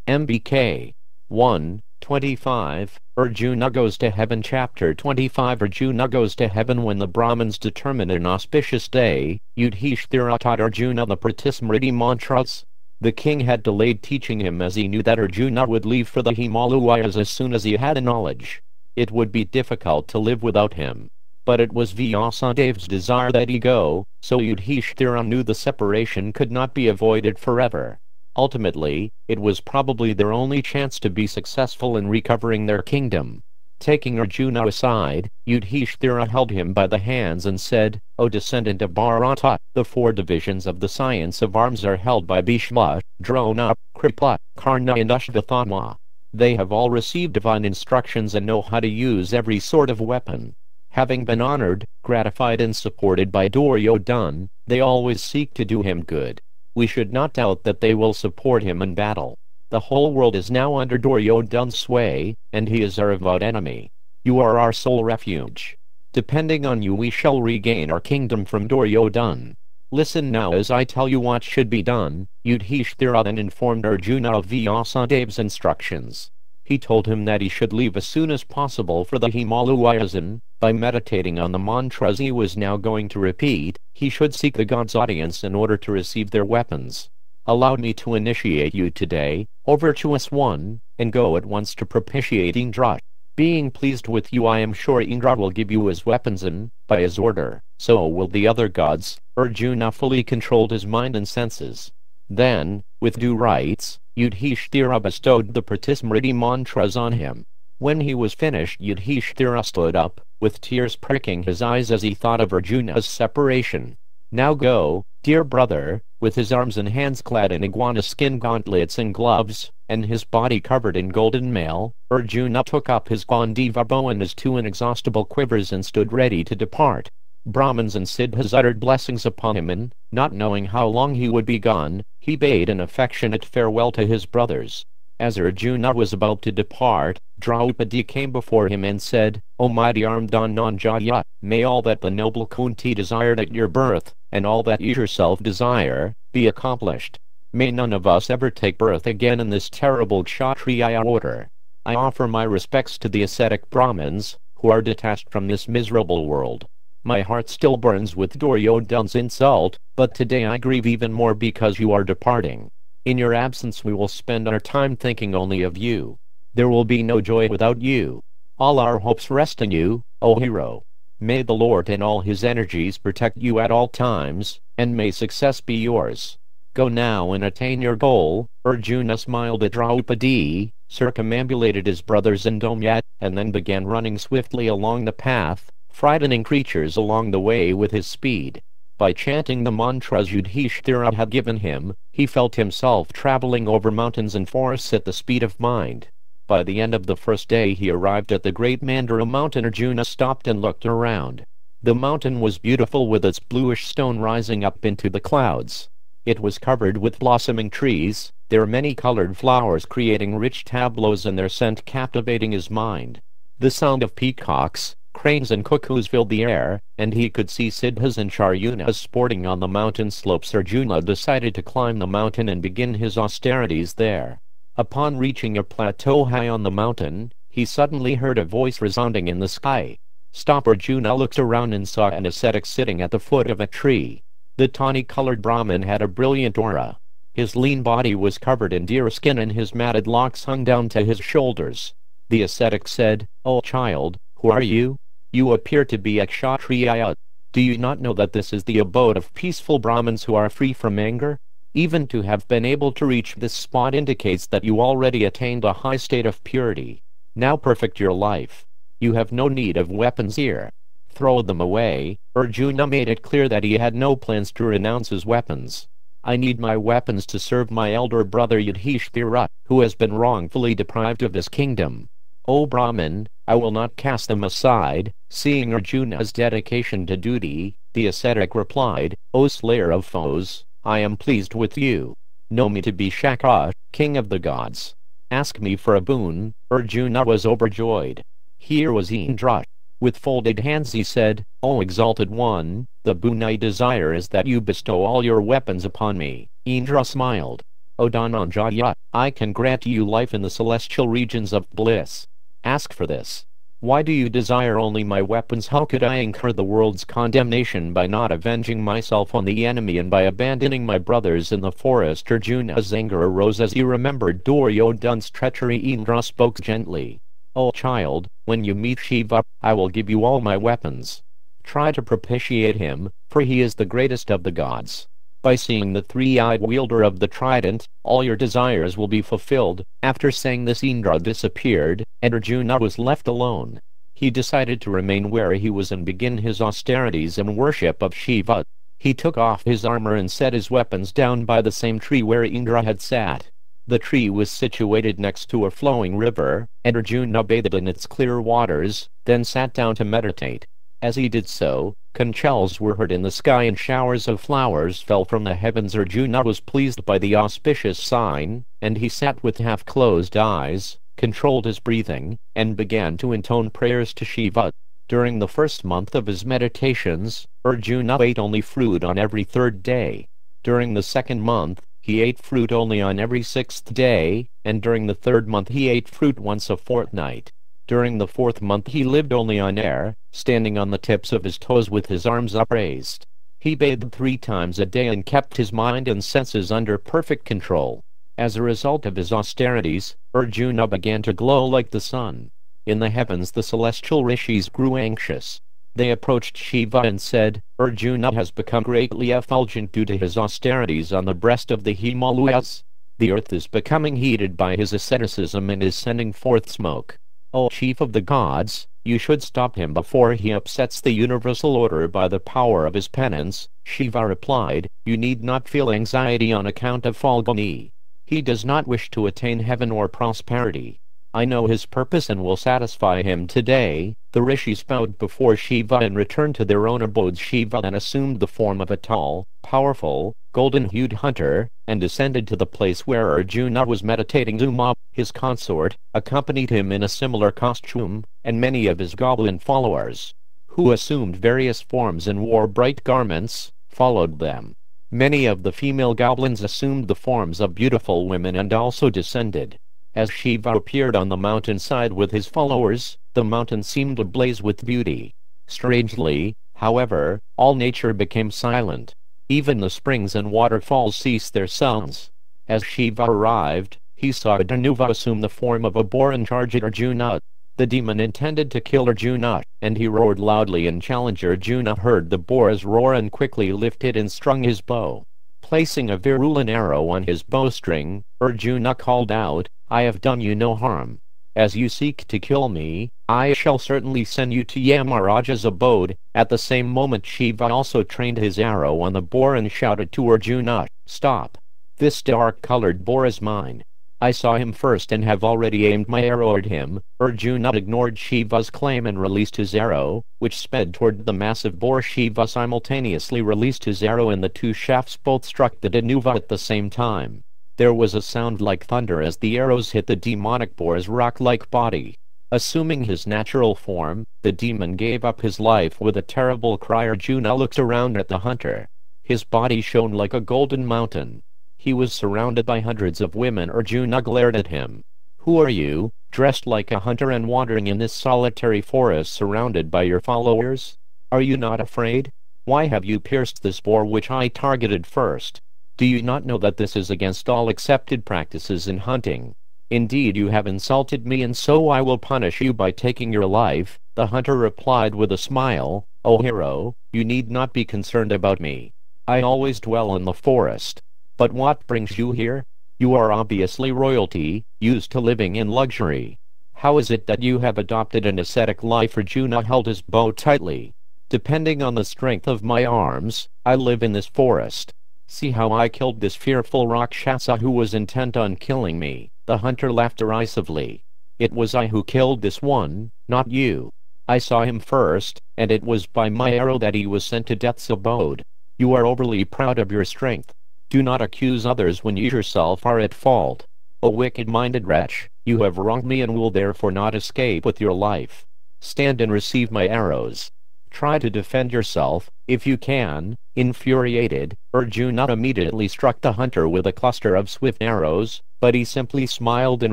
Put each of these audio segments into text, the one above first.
MBK 1:25 Arjuna goes to heaven. Chapter 25 Arjuna goes to heaven. When the Brahmins determined an auspicious day, Yudhishthira taught Arjuna the Pratismriti mantras. The king had delayed teaching him as he knew that Arjuna would leave for the Himalayas as soon as he had the knowledge. It would be difficult to live without him. But it was Vyasadev's desire that he go, so Yudhishthira knew the separation could not be avoided forever. Ultimately, it was probably their only chance to be successful in recovering their kingdom. Taking Arjuna aside, Yudhishthira held him by the hands and said, "O descendant of Bharata, the 4 divisions of the science of arms are held by Bhishma, Drona, Kripa, Karna and Ashvatthama. They have all received divine instructions and know how to use every sort of weapon. Having been honored, gratified and supported by Duryodhana, they always seek to do him good. We should not doubt that they will support him in battle. The whole world is now under Duryodhana's sway, and he is our avowed enemy. You are our sole refuge. Depending on you we shall regain our kingdom from Duryodhana. Listen now as I tell you what should be done." Yudhishthira then informed Arjuna of Vyasadev's instructions. He told him that he should leave as soon as possible for the Himalayas and, by meditating on the mantras he was now going to repeat, he should seek the gods' audience in order to receive their weapons. "Allow me to initiate you today, O virtuous one, and go at once to propitiate Indra. Being pleased with you I am sure Indra will give you his weapons and, by his order, so will the other gods." Arjuna fully controlled his mind and senses. Then, with due rites, Yudhishthira bestowed the Pratismriti mantras on him. When he was finished Yudhishthira stood up, with tears pricking his eyes as he thought of Arjuna's separation. "Now go, dear brother." With his arms and hands clad in iguana skin gauntlets and gloves, and his body covered in golden mail, Arjuna took up his Gandiva bow and his 2 inexhaustible quivers and stood ready to depart. Brahmins and Siddhas uttered blessings upon him and, not knowing how long he would be gone, he bade an affectionate farewell to his brothers. As Arjuna was about to depart, Draupadi came before him and said, "O mighty armed Dhananjaya, may all that the noble Kunti desired at your birth, and all that you yourself desire, be accomplished. May none of us ever take birth again in this terrible Kshatriya order. I offer my respects to the ascetic Brahmins, who are detached from this miserable world. My heart still burns with Duryodhana's insult, but today I grieve even more because you are departing. In your absence we will spend our time thinking only of you. There will be no joy without you. All our hopes rest in you, O hero. May the Lord and all his energies protect you at all times, and may success be yours. Go now and attain your goal." Arjuna smiled at Draupadi, circumambulated his brothers and Domyat, and then began running swiftly along the path, frightening creatures along the way with his speed. By chanting the mantras Yudhishthira had given him, he felt himself traveling over mountains and forests at the speed of mind. By the end of the first day he arrived at the great Mandara mountain. Arjuna stopped and looked around. The mountain was beautiful with its bluish stone rising up into the clouds. It was covered with blossoming trees, their many-colored flowers creating rich tableaus and their scent captivating his mind. The sound of peacocks, cranes and cuckoos filled the air, and he could see Siddhas and Charyunas sporting on the mountain slopes. Arjuna decided to climb the mountain and begin his austerities there. Upon reaching a plateau high on the mountain, he suddenly heard a voice resounding in the sky. "Stop!" Arjuna looked around and saw an ascetic sitting at the foot of a tree. The tawny-colored Brahmin had a brilliant aura. His lean body was covered in deer skin and his matted locks hung down to his shoulders. The ascetic said, "O child, who are you? You appear to be a Kshatriya. Do you not know that this is the abode of peaceful Brahmins who are free from anger? Even to have been able to reach this spot indicates that you already attained a high state of purity. Now perfect your life. You have no need of weapons here. Throw them away." Arjuna made it clear that he had no plans to renounce his weapons. "I need my weapons to serve my elder brother Yudhishthira, who has been wrongfully deprived of his kingdom. O Brahmin, I will not cast them aside." Seeing Arjuna's dedication to duty, the ascetic replied, "O slayer of foes, I am pleased with you. Know me to be Shaka, king of the gods. Ask me for a boon." Arjuna was overjoyed. Here was Indra. With folded hands he said, "O exalted one, the boon I desire is that you bestow all your weapons upon me." Indra smiled. O Dhananjaya, I can grant you life in the celestial regions of bliss. Ask for this. Why do you desire only my weapons? How could I incur the world's condemnation by not avenging myself on the enemy and by abandoning my brothers in the forest? Arjuna's anger arose as he remembered Duryodhana's treachery. Indra spoke gently. O child, when you meet Shiva, I will give you all my weapons. Try to propitiate him, for he is the greatest of the gods. By seeing the three-eyed wielder of the trident, all your desires will be fulfilled. After saying this, Indra disappeared, and Arjuna was left alone. He decided to remain where he was and begin his austerities and worship of Shiva. He took off his armor and set his weapons down by the same tree where Indra had sat. The tree was situated next to a flowing river, and Arjuna bathed in its clear waters, then sat down to meditate. As he did so, conchs were heard in the sky and showers of flowers fell from the heavens. Arjuna was pleased by the auspicious sign, and he sat with half-closed eyes, controlled his breathing, and began to intone prayers to Shiva. During the first month of his meditations, Arjuna ate only fruit on every third day. During the second month, he ate fruit only on every sixth day, and during the third month he ate fruit once a fortnight. During the fourth month he lived only on air, standing on the tips of his toes with his arms upraised. He bathed 3 times a day and kept his mind and senses under perfect control. As a result of his austerities, Arjuna began to glow like the sun. In the heavens the celestial rishis grew anxious. They approached Shiva and said, Arjuna has become greatly effulgent due to his austerities on the breast of the Himalayas. The earth is becoming heated by his asceticism and is sending forth smoke. O chief of the gods, you should stop him before he upsets the universal order by the power of his penance. Shiva replied, you need not feel anxiety on account of Falguni. He does not wish to attain heaven or prosperity. I know his purpose and will satisfy him today. The rishis bowed before Shiva and returned to their own abodes. Shiva then assumed the form of a tall, powerful, golden-hued hunter, and descended to the place where Arjuna was meditating. Uma, his consort, accompanied him in a similar costume, and many of his goblin followers, who assumed various forms and wore bright garments, followed them. Many of the female goblins assumed the forms of beautiful women and also descended. As Shiva appeared on the mountainside with his followers, the mountain seemed ablaze with beauty. Strangely, however, all nature became silent. Even the springs and waterfalls ceased their sounds. As Shiva arrived, he saw Dhanuva assume the form of a boar and charge at Arjuna. The demon intended to kill Arjuna, and he roared loudly and challenged. Arjuna heard the boar's roar and quickly lifted and strung his bow. Placing a virulent arrow on his bowstring, Arjuna called out, I have done you no harm. As you seek to kill me, I shall certainly send you to Yamaraja's abode. At the same moment Shiva also trained his arrow on the boar and shouted to Arjuna, Stop! This dark-colored boar is mine. I saw him first and have already aimed my arrow at him. Arjuna ignored Shiva's claim and released his arrow, which sped toward the massive boar. Shiva simultaneously released his arrow and the 2 shafts both struck the Dhanuva at the same time. There was a sound like thunder as the arrows hit the demonic boar's rock-like body. Assuming his natural form, the demon gave up his life with a terrible cry. Arjuna looked around at the hunter. His body shone like a golden mountain. He was surrounded by hundreds of women. Arjuna glared at him. Who are you, dressed like a hunter and wandering in this solitary forest surrounded by your followers? Are you not afraid? Why have you pierced this boar which I targeted first? Do you not know that this is against all accepted practices in hunting? Indeed, you have insulted me, and so I will punish you by taking your life. The hunter replied with a smile, O hero, you need not be concerned about me. I always dwell in the forest. But what brings you here? You are obviously royalty, used to living in luxury. How is it that you have adopted an ascetic life? Arjuna held his bow tightly. Depending on the strength of my arms, I live in this forest. See how I killed this fearful Rakshasa who was intent on killing me. The hunter laughed derisively. It was I who killed this one, not you. I saw him first, and it was by my arrow that he was sent to death's abode. You are overly proud of your strength. Do not accuse others when you yourself are at fault. O wicked-minded wretch, you have wronged me and will therefore not escape with your life. Stand and receive my arrows. Try to defend yourself, if you can." Infuriated, Arjuna immediately struck the hunter with a cluster of swift arrows, but he simply smiled and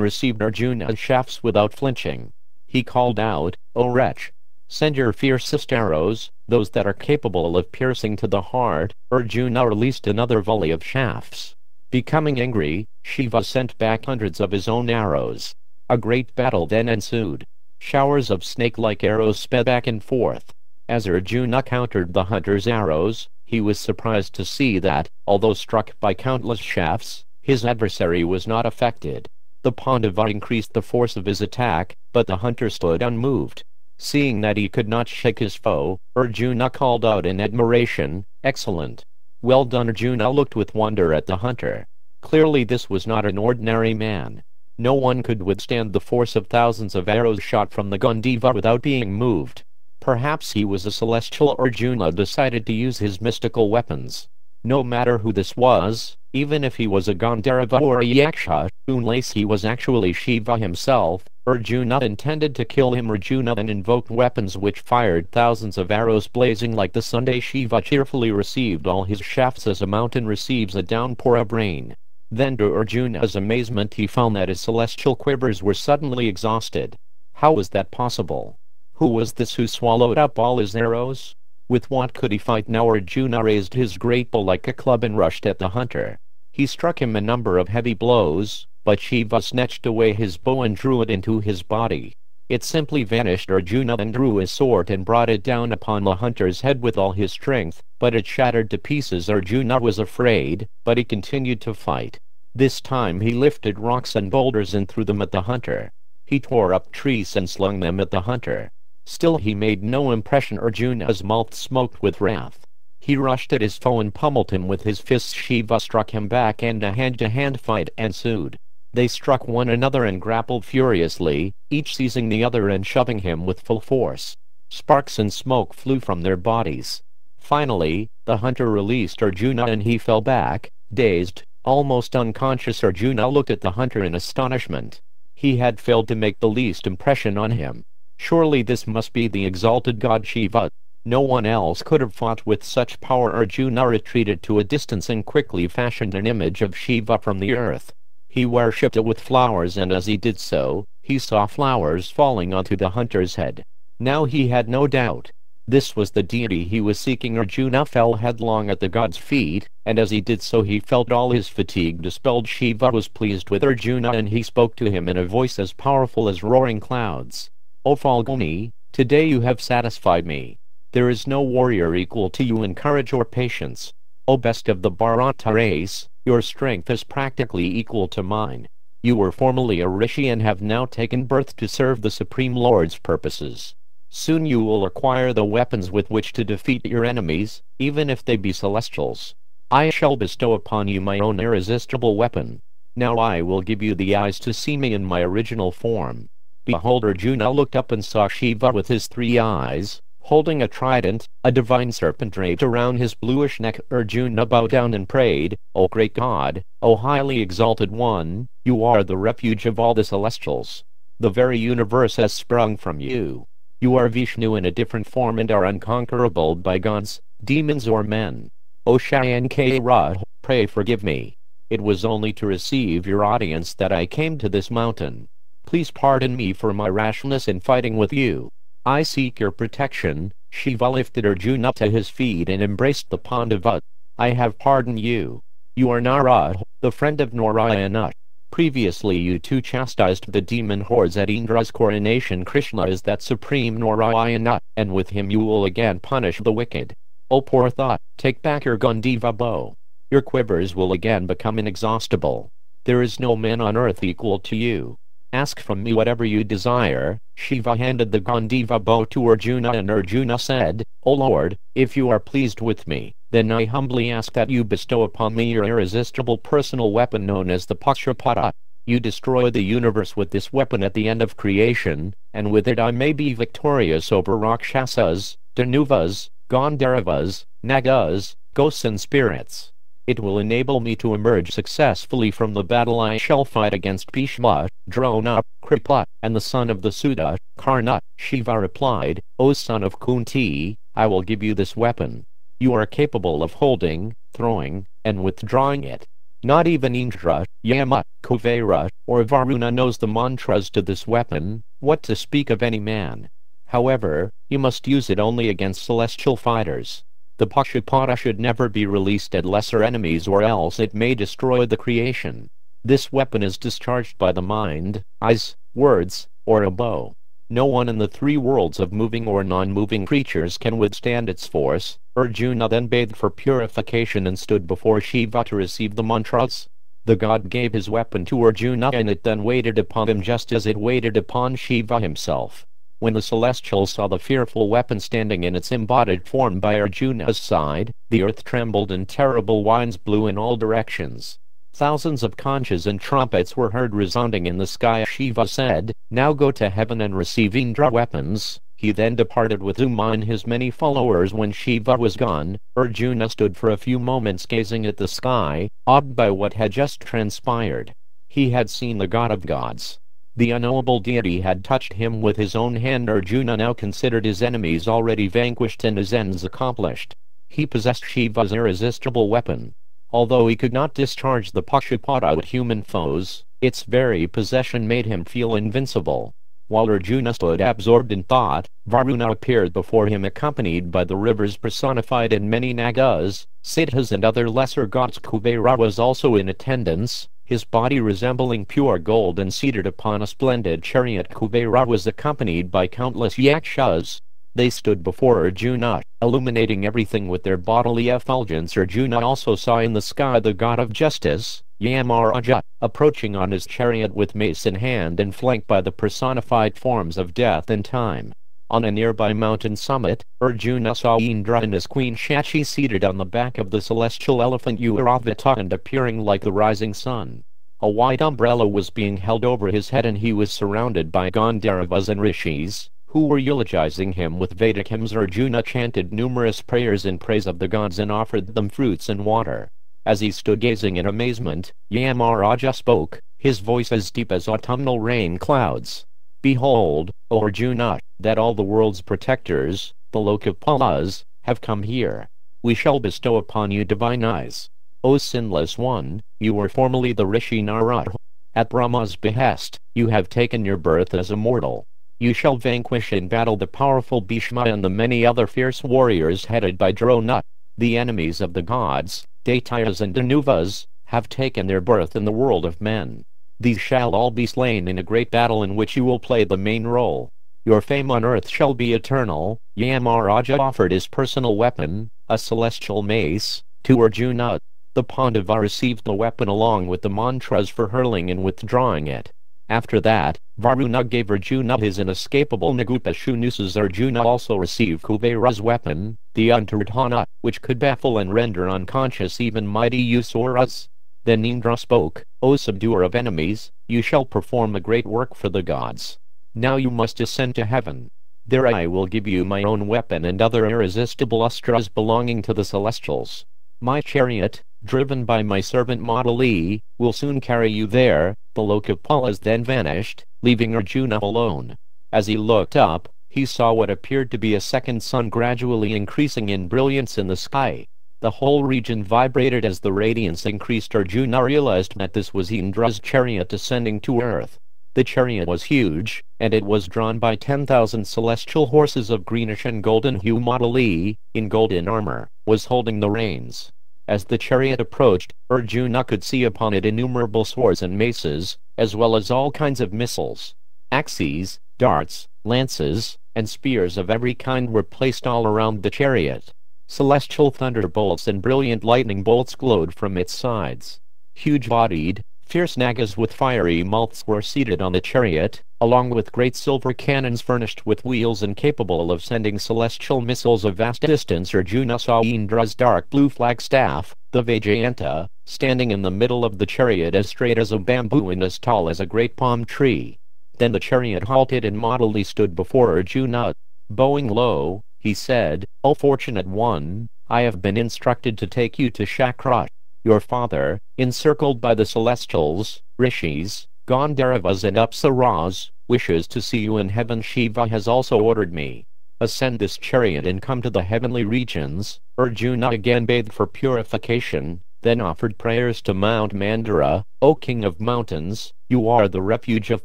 received Arjuna's shafts without flinching. He called out, "O wretch! Send your fiercest arrows, those that are capable of piercing to the heart." Arjuna released another volley of shafts. Becoming angry, Shiva sent back hundreds of his own arrows. A great battle then ensued. Showers of snake-like arrows sped back and forth. As Arjuna countered the hunter's arrows, he was surprised to see that, although struck by countless shafts, his adversary was not affected. The Pandava increased the force of his attack, but the hunter stood unmoved. Seeing that he could not shake his foe, Arjuna called out in admiration, "Excellent! Well done!" Arjuna looked with wonder at the hunter. Clearly this was not an ordinary man. No one could withstand the force of thousands of arrows shot from the Gandiva without being moved. Perhaps he was a celestial. Arjuna decided to use his mystical weapons. No matter who this was, even if he was a Gandharva or a Yaksha, unless he was actually Shiva himself, Arjuna intended to kill him. Arjuna then invoked weapons which fired thousands of arrows blazing like the sun. Shiva cheerfully received all his shafts as a mountain receives a downpour of rain. Then to Arjuna's amazement he found that his celestial quivers were suddenly exhausted. How was that possible? Who was this who swallowed up all his arrows? With what could he fight now? Arjuna raised his great bow like a club and rushed at the hunter. He struck him a number of heavy blows, but Shiva snatched away his bow and drew it into his body. It simply vanished. Arjuna then drew his sword and brought it down upon the hunter's head with all his strength, but it shattered to pieces. Arjuna was afraid, but he continued to fight. This time he lifted rocks and boulders and threw them at the hunter. He tore up trees and slung them at the hunter. Still he made no impression. Arjuna's mouth smoked with wrath. He rushed at his foe and pummeled him with his fists. Shiva struck him back and a hand-to-hand fight ensued. They struck one another and grappled furiously, each seizing the other and shoving him with full force. Sparks and smoke flew from their bodies. Finally, the hunter released Arjuna and he fell back, dazed, almost unconscious. Arjuna looked at the hunter in astonishment. He had failed to make the least impression on him. Surely this must be the exalted god Shiva. No one else could have fought with such power. Arjuna retreated to a distance and quickly fashioned an image of Shiva from the earth. He worshipped it with flowers, and as he did so, he saw flowers falling onto the hunter's head. Now he had no doubt. This was the deity he was seeking. Arjuna fell headlong at the god's feet, and as he did so he felt all his fatigue dispelled. Shiva was pleased with Arjuna and he spoke to him in a voice as powerful as roaring clouds. "O Falguni, today you have satisfied me. There is no warrior equal to you in courage or patience. O best of the Bharata race, your strength is practically equal to mine. You were formerly a rishi and have now taken birth to serve the Supreme Lord's purposes. Soon you will acquire the weapons with which to defeat your enemies, even if they be celestials. I shall bestow upon you my own irresistible weapon. Now I will give you the eyes to see me in my original form." Behold, Arjuna looked up and saw Shiva with his 3 eyes, holding a trident, a divine serpent draped around his bluish neck. Arjuna bowed down and prayed, "O great God, O highly exalted one, you are the refuge of all the celestials. The very universe has sprung from you. You are Vishnu in a different form and are unconquerable by gods, demons or men. O Shankara, pray forgive me. It was only to receive your audience that I came to this mountain. Please pardon me for my rashness in fighting with you. I seek your protection." Shiva lifted Arjuna to his feet and embraced the Pandava. "I have pardoned you. You are Narad, the friend of Narayana. Previously you two chastised the demon hordes at Indra's coronation. Krishna is that supreme Narayana, and with him you will again punish the wicked. O poor thought, take back your Gandiva bow. Your quivers will again become inexhaustible. There is no man on earth equal to you. Ask from me whatever you desire." Shiva handed the Gandiva bow to Arjuna and Arjuna said, "O Lord, if you are pleased with me, then I humbly ask that you bestow upon me your irresistible personal weapon known as the Pakshapada. You destroy the universe with this weapon at the end of creation, and with it I may be victorious over Rakshasas, Danuvas, Gandharvas, Nagas, ghosts and spirits. It will enable me to emerge successfully from the battle. I shall fight against Bhishma, Drona, Kripa, and the son of the Sudha, Karna." Shiva replied, "O son of Kunti, I will give you this weapon. You are capable of holding, throwing, and withdrawing it. Not even Indra, Yama, Kuvera, or Varuna knows the mantras to this weapon, what to speak of any man. However, you must use it only against celestial fighters. The Pashupata should never be released at lesser enemies, or else it may destroy the creation. This weapon is discharged by the mind, eyes, words, or a bow. No one in the three worlds of moving or non-moving creatures can withstand its force. Arjuna then bathed for purification and stood before Shiva to receive the mantras. The god gave his weapon to Arjuna, and it then waited upon him just as it waited upon Shiva himself. When the celestials saw the fearful weapon standing in its embodied form by Arjuna's side, the earth trembled and terrible winds blew in all directions. Thousands of conches and trumpets were heard resounding in the sky. Shiva said, "Now go to heaven and receive Indra weapons." He then departed with Uma and his many followers. When Shiva was gone, Arjuna stood for a few moments gazing at the sky, awed by what had just transpired. He had seen the god of gods. The unknowable deity had touched him with his own hand. Arjuna now considered his enemies already vanquished and his ends accomplished. He possessed Shiva's irresistible weapon. Although he could not discharge the Pashupata with human foes, its very possession made him feel invincible. While Arjuna stood absorbed in thought, Varuna appeared before him accompanied by the rivers personified in many Nagas, Siddhas and other lesser gods. Kuvera was also in attendance, his body resembling pure gold and seated upon a splendid chariot. Kuvera was accompanied by countless yakshas. They stood before Arjuna, illuminating everything with their bodily effulgence. Arjuna also saw in the sky the god of justice, Yamaraja, approaching on his chariot with mace in hand and flanked by the personified forms of death and time. On a nearby mountain summit, Arjuna saw Indra and his queen Shachi seated on the back of the celestial elephant Airavata and appearing like the rising sun. A white umbrella was being held over his head, and he was surrounded by Gandharvas and rishis, who were eulogizing him with Vedic hymns. Arjuna chanted numerous prayers in praise of the gods and offered them fruits and water. As he stood gazing in amazement, Yamaraja spoke, his voice as deep as autumnal rain clouds. "Behold, O Arjuna, that all the world's protectors, the Lokapalas, have come here. We shall bestow upon you divine eyes. O sinless one, you were formerly the Rishi Narada. At Brahma's behest, you have taken your birth as a mortal. You shall vanquish in battle the powerful Bhishma and the many other fierce warriors headed by Drona. The enemies of the gods, Daityas and Danuvas, have taken their birth in the world of men. These shall all be slain in a great battle in which you will play the main role. Your fame on earth shall be eternal." Yamaraja offered his personal weapon, a celestial mace, to Arjuna. The Pandava received the weapon along with the mantras for hurling and withdrawing it. After that, Varuna gave Arjuna his inescapable Nagupashunuses. Arjuna also received Kuvera's weapon, the Antardhana, which could baffle and render unconscious even mighty Asuras. Then Indra spoke, "O subduer of enemies, you shall perform a great work for the gods. Now you must ascend to heaven. There I will give you my own weapon and other irresistible astras belonging to the celestials. My chariot, driven by my servant Madali, will soon carry you there." The Lokapalas then vanished, leaving Arjuna alone. As he looked up, he saw what appeared to be a second sun gradually increasing in brilliance in the sky. The whole region vibrated as the radiance increased. Arjuna realized that this was Indra's chariot descending to earth. The chariot was huge, and it was drawn by 10,000 celestial horses of greenish and golden hue. Madali, in golden armor, was holding the reins. As the chariot approached, Arjuna could see upon it innumerable swords and maces, as well as all kinds of missiles. Axes, darts, lances, and spears of every kind were placed all around the chariot. Celestial thunderbolts and brilliant lightning bolts glowed from its sides. Huge-bodied, fierce nagas with fiery mouths were seated on the chariot, along with great silver cannons furnished with wheels and capable of sending celestial missiles a vast distance. Arjuna saw Indra's dark blue flagstaff, the Vajayanta, standing in the middle of the chariot as straight as a bamboo and as tall as a great palm tree. Then the chariot halted and Madali stood before Arjuna. Bowing low, he said, "O fortunate one, I have been instructed to take you to Shakrat. Your father, encircled by the celestials, rishis, Gandharvas and Apsaras, wishes to see you in heaven. Shiva has also ordered me." Ascend this chariot and come to the heavenly regions." Arjuna again bathed for purification, then offered prayers to Mount Mandara. "O King of mountains, you are the refuge of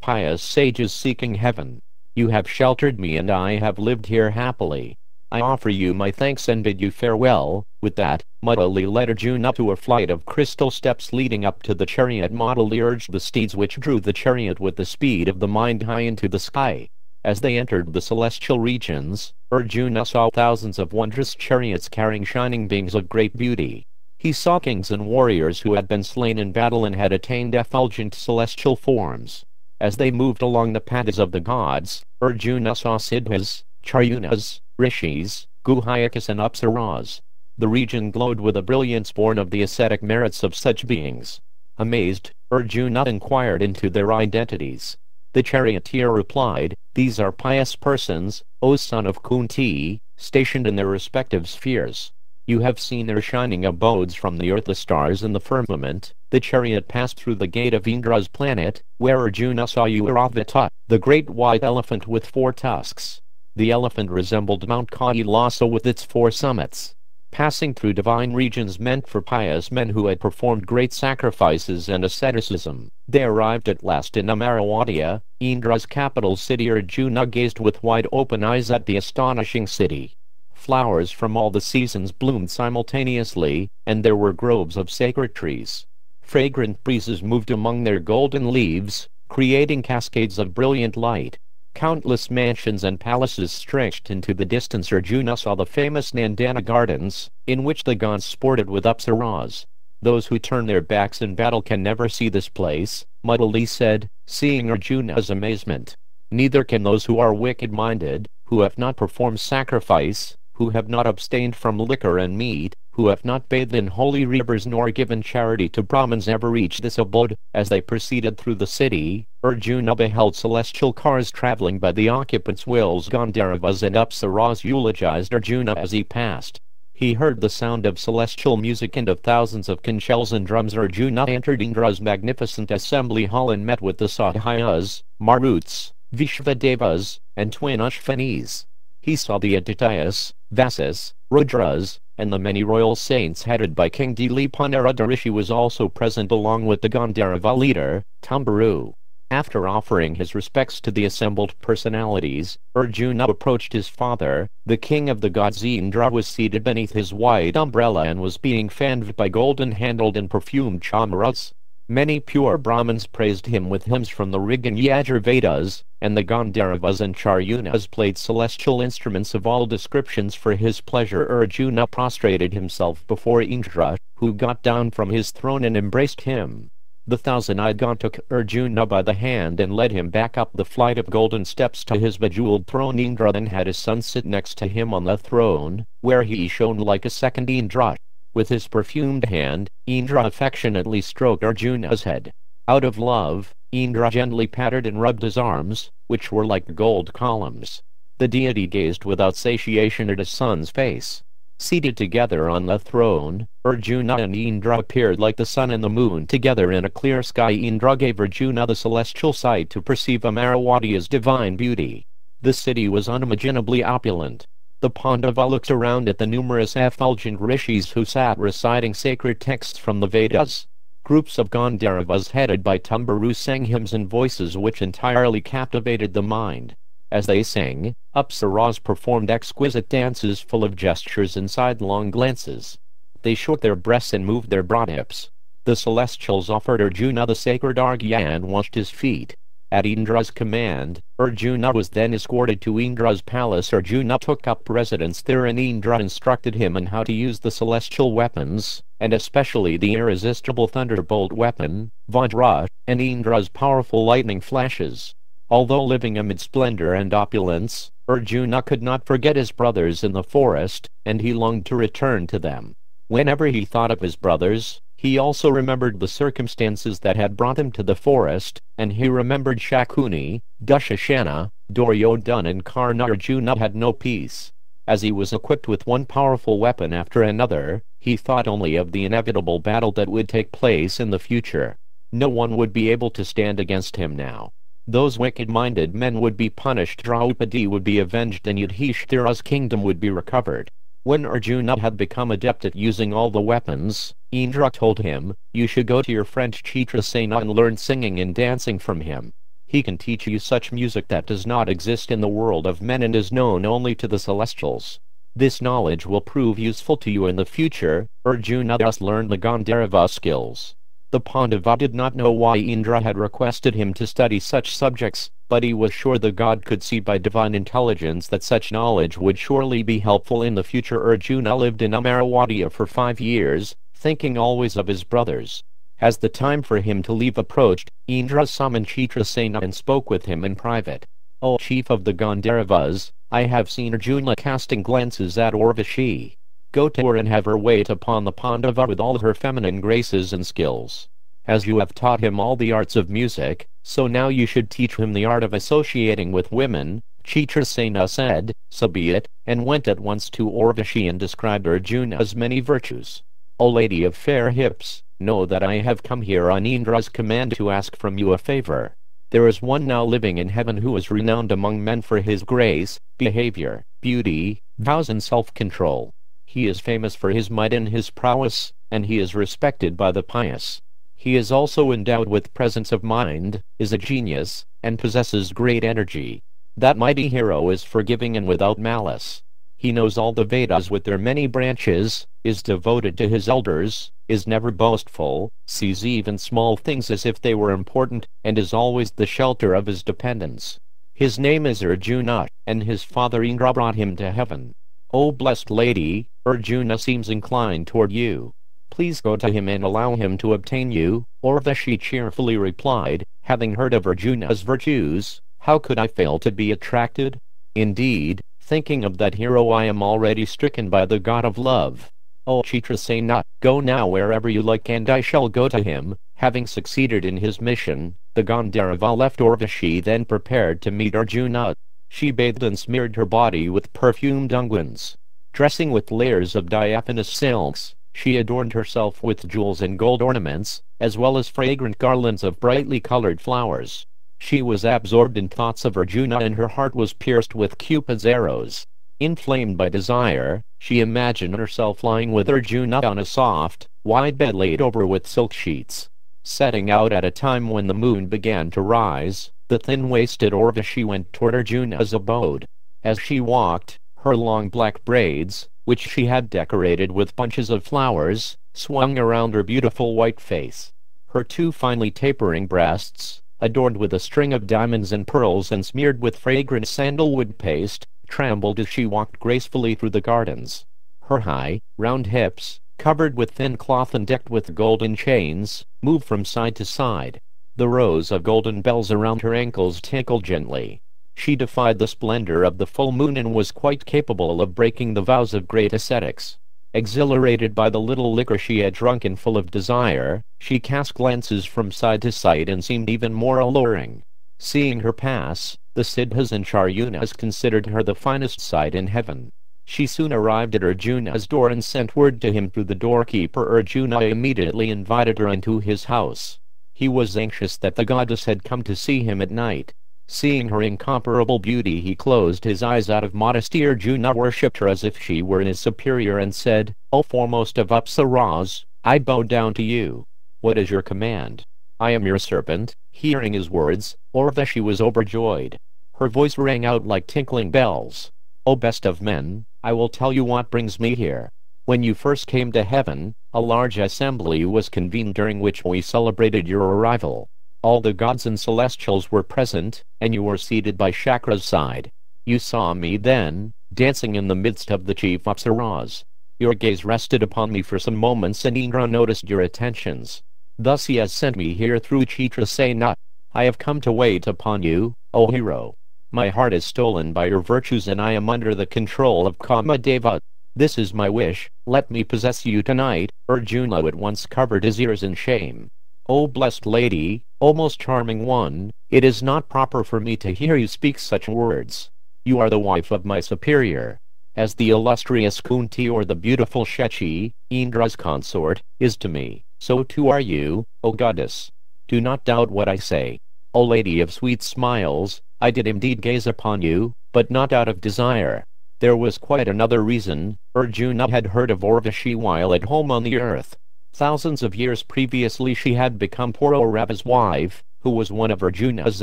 pious sages seeking heaven. You have sheltered me and I have lived here happily. I offer you my thanks and bid you farewell." With that, Mudali led Arjuna to a flight of crystal steps leading up to the chariot. Mudali urged the steeds which drew the chariot with the speed of the mind high into the sky. As they entered the celestial regions, Arjuna saw thousands of wondrous chariots carrying shining beings of great beauty. He saw kings and warriors who had been slain in battle and had attained effulgent celestial forms. As they moved along the paths of the gods, Arjuna saw Siddhas, Charyunas, Rishis, Guhyakas and Apsaras. The region glowed with a brilliance born of the ascetic merits of such beings. Amazed, Arjuna inquired into their identities. The charioteer replied, "These are pious persons, O son of Kunti, stationed in their respective spheres. You have seen their shining abodes from the earth, the stars in the firmament." The chariot passed through the gate of Indra's planet, where Arjuna saw Airavata, the great white elephant with 4 tusks. The elephant resembled Mount Kailasa with its 4 summits. Passing through divine regions meant for pious men who had performed great sacrifices and asceticism, they arrived at last in Amaravati, Indra's capital city. Arjuna gazed with wide open eyes at the astonishing city. Flowers from all the seasons bloomed simultaneously, and there were groves of sacred trees. Fragrant breezes moved among their golden leaves, creating cascades of brilliant light. Countless mansions and palaces stretched into the distance. Arjuna saw the famous Nandana gardens, in which the gods sported with Apsaras. "Those who turn their backs in battle can never see this place," Mudali said, seeing Arjuna's amazement. "Neither can those who are wicked-minded, who have not performed sacrifice, who have not abstained from liquor and meat, who have not bathed in holy rivers nor given charity to Brahmins ever reach this abode." As they proceeded through the city, Arjuna beheld celestial cars traveling by the occupants' wills. Gandharvas and Apsaras eulogized Arjuna as he passed. He heard the sound of celestial music and of thousands of conch-shells and drums. Arjuna entered Indra's magnificent assembly hall and met with the Sadhyas, Maruts, Vishvadevas, and twin Ashvanis. He saw the Adityas, Vasas, Rudras, and the many royal saints headed by King Dileepa. Narada Rishi was also present along with the Gandharva leader, Tambaru. After offering his respects to the assembled personalities, Arjuna approached his father. The king of the gods Indra was seated beneath his white umbrella and was being fanned by golden-handled and perfumed chamaras. Many pure Brahmins praised him with hymns from the Rig and Yajurvedas, and the Gandharvas and Charyunas played celestial instruments of all descriptions for his pleasure. Arjuna prostrated himself before Indra, who got down from his throne and embraced him. The thousand-eyed god took Arjuna by the hand and led him back up the flight of golden steps to his bejeweled throne. Indra then had his son sit next to him on the throne, where he shone like a second Indra. With his perfumed hand, Indra affectionately stroked Arjuna's head. Out of love, Indra gently patted and rubbed his arms, which were like gold columns. The deity gazed without satiation at his son's face. Seated together on the throne, Arjuna and Indra appeared like the sun and the moon together in a clear sky. Indra gave Arjuna the celestial sight to perceive Amaravati's divine beauty. The city was unimaginably opulent. The Pandava looked around at the numerous effulgent rishis who sat reciting sacred texts from the Vedas. Groups of Gandharvas headed by Tambaru sang hymns in voices which entirely captivated the mind. As they sang, Apsaras performed exquisite dances full of gestures and sidelong glances. They shook their breasts and moved their broad hips. The celestials offered Arjuna the sacred arghya and washed his feet. At Indra's command, Arjuna was then escorted to Indra's palace. Arjuna took up residence there and Indra instructed him on how to use the celestial weapons, and especially the irresistible thunderbolt weapon, Vajra, and Indra's powerful lightning flashes. Although living amid splendor and opulence, Arjuna could not forget his brothers in the forest, and he longed to return to them. Whenever he thought of his brothers, he also remembered the circumstances that had brought him to the forest, and he remembered Shakuni, Dushasana, Duryodhana and Karna. Arjuna had no peace. As he was equipped with one powerful weapon after another, he thought only of the inevitable battle that would take place in the future. No one would be able to stand against him now. Those wicked-minded men would be punished, Draupadi would be avenged, and Yudhishthira's kingdom would be recovered. When Arjuna had become adept at using all the weapons, Indra told him, "You should go to your friend Chitrasena and learn singing and dancing from him. He can teach you such music that does not exist in the world of men and is known only to the celestials. This knowledge will prove useful to you in the future." Arjuna thus learned the Gandharva skills. The Pandava did not know why Indra had requested him to study such subjects, but he was sure the god could see by divine intelligence that such knowledge would surely be helpful in the future. Arjuna lived in Amaravati for 5 years, thinking always of his brothers. As the time for him to leave approached, Indra summoned Chitrasena and spoke with him in private. "O chief of the Gandharvas, I have seen Arjuna casting glances at Urvashi. Go to her and have her wait upon the Pandava with all her feminine graces and skills. As you have taught him all the arts of music, so now you should teach him the art of associating with women." Chitrasena said, "So be it," and went at once to Urvashi and described Arjuna's many virtues. "O lady of fair hips, know that I have come here on Indra's command to ask from you a favor. There is one now living in heaven who is renowned among men for his grace, behavior, beauty, vows and self-control. He is famous for his might and his prowess, and he is respected by the pious. He is also endowed with presence of mind, is a genius, and possesses great energy. That mighty hero is forgiving and without malice. He knows all the Vedas with their many branches, is devoted to his elders, is never boastful, sees even small things as if they were important, and is always the shelter of his dependents. His name is Arjuna, and his father Indra brought him to heaven. O blessed lady, Arjuna seems inclined toward you. Please go to him and allow him to obtain you." Urvashi cheerfully replied, "Having heard of Arjuna's virtues, how could I fail to be attracted? Indeed, thinking of that hero I am already stricken by the god of love. O Chitrasena, go now wherever you like and I shall go to him." Having succeeded in his mission, the Gandharva left Urvashi, then prepared to meet Arjuna. She bathed and smeared her body with perfumed unguents. Dressing with layers of diaphanous silks, she adorned herself with jewels and gold ornaments, as well as fragrant garlands of brightly colored flowers. She was absorbed in thoughts of Arjuna and her heart was pierced with Cupid's arrows. Inflamed by desire, she imagined herself lying with Arjuna on a soft, wide bed laid over with silk sheets. Setting out at a time when the moon began to rise, the thin-waisted Urvashi went toward Arjuna's abode. As she walked, her long black braids, which she had decorated with bunches of flowers, swung around her beautiful white face. Her 2 finely tapering breasts, adorned with a string of diamonds and pearls and smeared with fragrant sandalwood paste, trembled as she walked gracefully through the gardens. Her high, round hips, covered with thin cloth and decked with golden chains, moved from side to side. The rows of golden bells around her ankles tinkled gently. She defied the splendor of the full moon and was quite capable of breaking the vows of great ascetics. Exhilarated by the little liquor she had drunk and full of desire, she cast glances from side to side and seemed even more alluring. Seeing her pass, the Siddhas and Charyunas considered her the finest sight in heaven. She soon arrived at Arjuna's door and sent word to him through the doorkeeper. Arjuna immediately invited her into his house. He was anxious that the goddess had come to see him at night. Seeing her incomparable beauty, he closed his eyes out of modesty. Arjuna worshipped her as if she were his superior and said, "O foremost of Apsaras, I bow down to you. What is your command? I am your servant." Hearing his words, Urvashi was overjoyed. Her voice rang out like tinkling bells. "O best of men, I will tell you what brings me here. When you first came to heaven, a large assembly was convened during which we celebrated your arrival. All the gods and celestials were present, and you were seated by Shakra's side. You saw me then, dancing in the midst of the chief Apsaras. Your gaze rested upon me for some moments and Indra noticed your attentions. Thus he has sent me here through Chitrasena. I have come to wait upon you, O hero. My heart is stolen by your virtues and I am under the control of Kamadeva. This is my wish, let me possess you tonight." Arjuna at once covered his ears in shame. "O blessed lady, O most charming one, it is not proper for me to hear you speak such words. You are the wife of my superior. As the illustrious Kunti or the beautiful Shechi, Indra's consort, is to me, so too are you, O goddess. Do not doubt what I say. O lady of sweet smiles, I did indeed gaze upon you, but not out of desire. There was quite another reason. Arjuna had heard of Urvashi while at home on the earth. Thousands of years previously she had become Pururava's wife, who was one of Arjuna's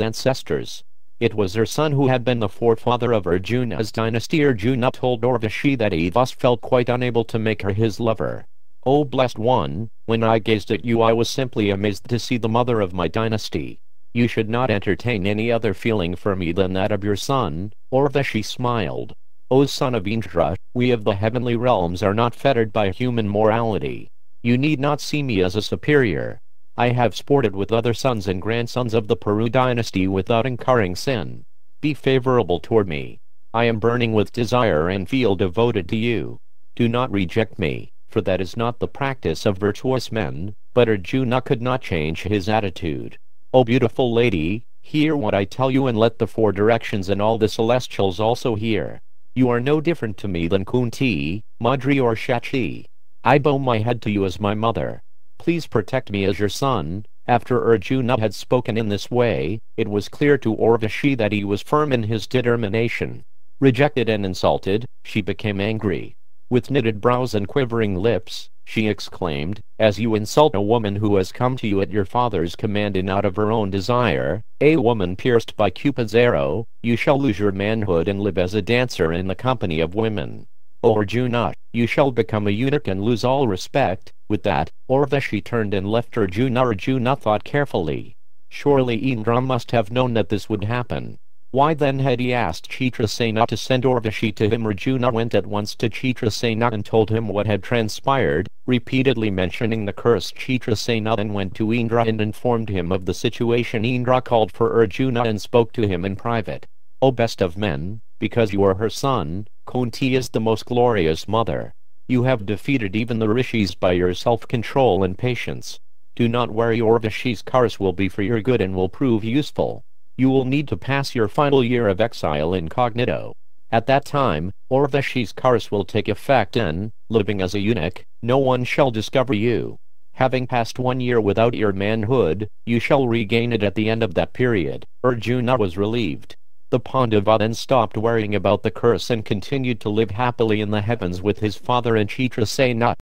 ancestors. It was her son who had been the forefather of Arjuna's dynasty. Arjuna told Urvashi that he thus felt quite unable to make her his lover. O blessed one, when I gazed at you I was simply amazed to see the mother of my dynasty. You should not entertain any other feeling for me than that of your son. Urvashi smiled. O son of Indra, we of the heavenly realms are not fettered by human morality. You need not see me as a superior. I have sported with other sons and grandsons of the Puru dynasty without incurring sin. Be favorable toward me. I am burning with desire and feel devoted to you. Do not reject me, for that is not the practice of virtuous men. But Arjuna could not change his attitude. O beautiful lady, hear what I tell you and let the four directions and all the celestials also hear. You are no different to me than Kunti, Madri or Shachi. I bow my head to you as my mother. Please protect me as your son. After Arjuna had spoken in this way, it was clear to Urvashi that he was firm in his determination. Rejected and insulted, she became angry. With knitted brows and quivering lips, she exclaimed, as you insult a woman who has come to you at your father's command and out of her own desire, a woman pierced by Cupid's arrow, you shall lose your manhood and live as a dancer in the company of women. O Arjuna, you shall become a eunuch and lose all respect. With that, Urvashi turned and left Arjuna. Arjuna thought carefully. Surely Indra must have known that this would happen. Why then had he asked Chitrasena to send Urvashi to him? Arjuna went at once to Chitrasena and told him what had transpired, repeatedly mentioning the curse. Chitrasena then went to Indra and informed him of the situation. Indra called for Arjuna and spoke to him in private. O best of men, because you are her son, Kunti is the most glorious mother. You have defeated even the rishis by your self-control and patience. Do not worry, Urvashi's curse will be for your good and will prove useful. You will need to pass your final year of exile incognito. At that time, Urvashi's curse will take effect and, living as a eunuch, no one shall discover you. Having passed 1 year without your manhood, you shall regain it at the end of that period. Arjuna was relieved. The Pandava then stopped worrying about the curse and continued to live happily in the heavens with his father and Chitrasena.